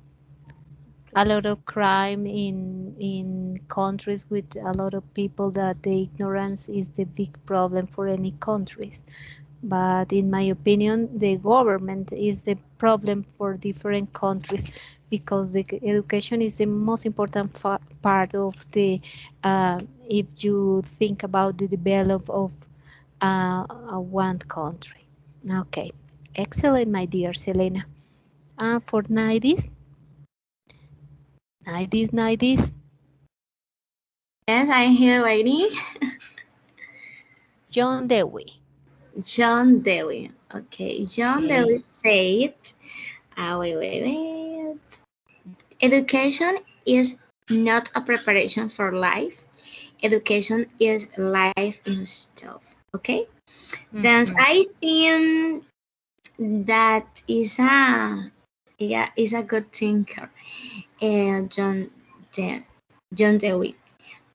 A lot of crime in countries with a lot of people that the ignorance is the big problem for any countries. But in my opinion, the government is the problem for different countries because the education is the most important part of the if you think about the development of one country. Okay, excellent, my dear Selena. For 90s, 90s, Yes, I'm here waiting. John Dewey. John Dewey. Okay, John Okay, Dewey said, wait. Education is not a preparation for life. Education is life itself. Okay? Then mhm. I think that is a good thinker, De- John Dewey,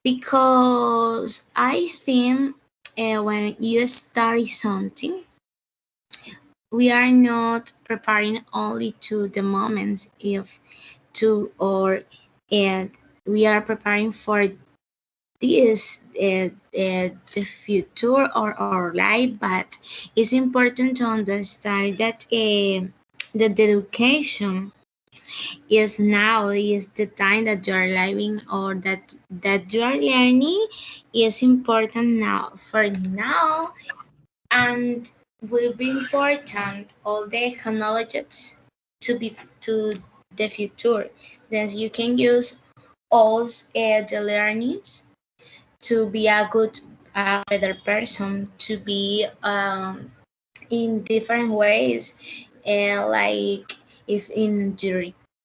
because I think when you study something, we are not preparing only to the moments if to or and we are preparing for this the future or our life, but it's important to understand that that the education is now is the time that you are living or that you are learning is important now for now, and will be important all the technologies to be to the future. Then you can use all the learnings to be a good better person, to be in different ways, like if in your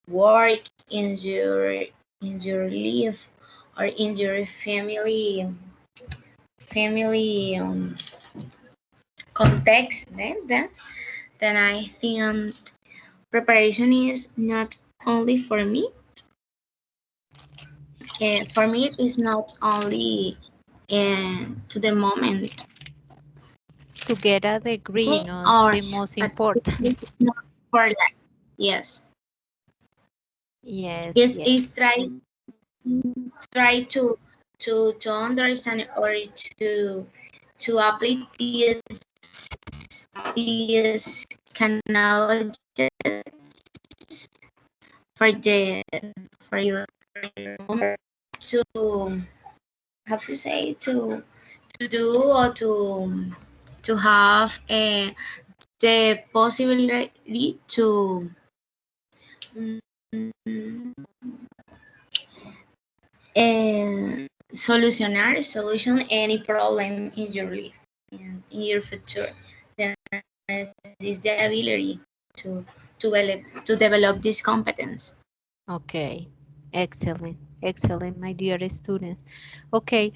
work, in your life, or in your family context. Then I think preparation is not only for me it's not only to the moment To get a degree, no, is or the most but important. it's not for life. Yes, Yes, it's, yes. it's try to understand or to apply these technologies for the for your moment, to have to say to do or to have the possibility to mm, solution any problem in your life in your future. Then is the ability to to develop this competence. Okay, excellent, excellent, my dear students. Okay,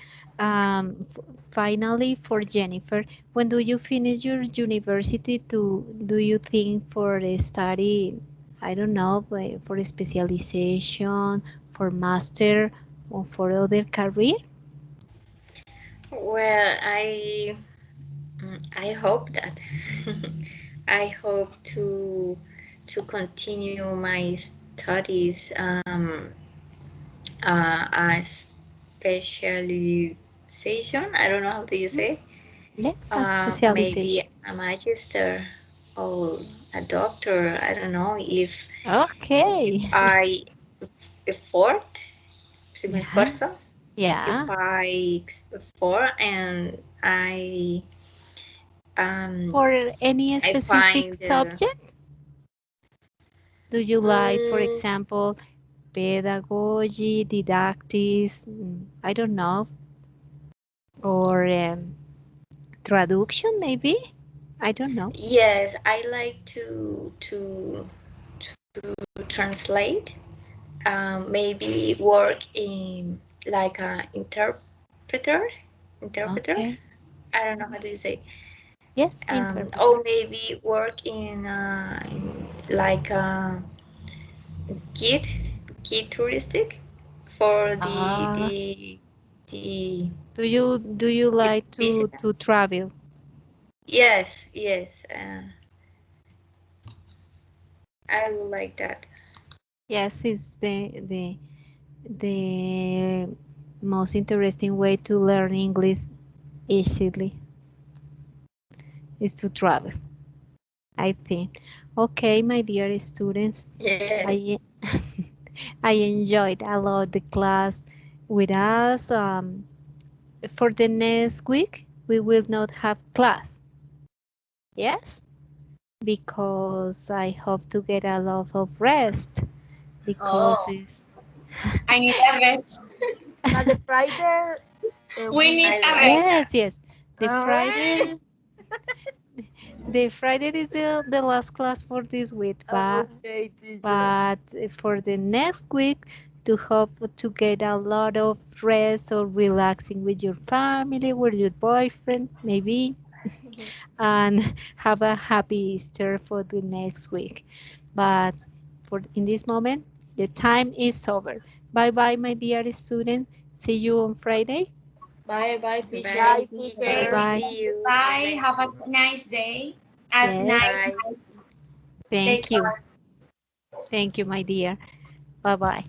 finally for Jennifer, when do you finish your university do you think for a study, I don't know, for a specialization, for master, or for other career? Well, I hope that I hope to continue my studies a specialization. I don't know how do you say. Yes, a Maybe specialization. a magister or a doctor. I don't know if Okay. I effort, si me Yeah, esfuerzo, if yeah. I effort and For any I specific find subject? Do you like, for mm, example, pedagogy, didactics, I don't know, or traduction maybe? I don't know. yes, I like to translate. Maybe work in like a interpreter. Okay. I don't know how do you say. Yes, interpreter. Or maybe work in like a guide guide touristic for Ah, the do you the like to visitors. travel? Yes, yes. I would like that. Yes, it's the most interesting way to learn English easily is to travel, I think. Okay, my dear students, Yes. I I enjoyed a lot the class with us. For the next week, we will not have class. Yes, because I hope to get a lot of rest because Oh, it's I need a rest. But the Friday, We we. need I a like rest. that. yes, yes. The Friday, Alright. the Friday is the last class for this week, Okay, teacher. but for the next week to hope to get a lot of rest or relaxing with your family, with your boyfriend, maybe, and have a happy Easter for the next week. But for in this moment, the time is over. Bye bye, my dear student. See you on Friday. Bye bye, Bye, teacher. Bye, See you Bye teacher. teacher. bye. See you Bye. next Have week. a nice day. A Yes, nice Bye. night. Take thank you. care. Thank you, my dear. Bye bye.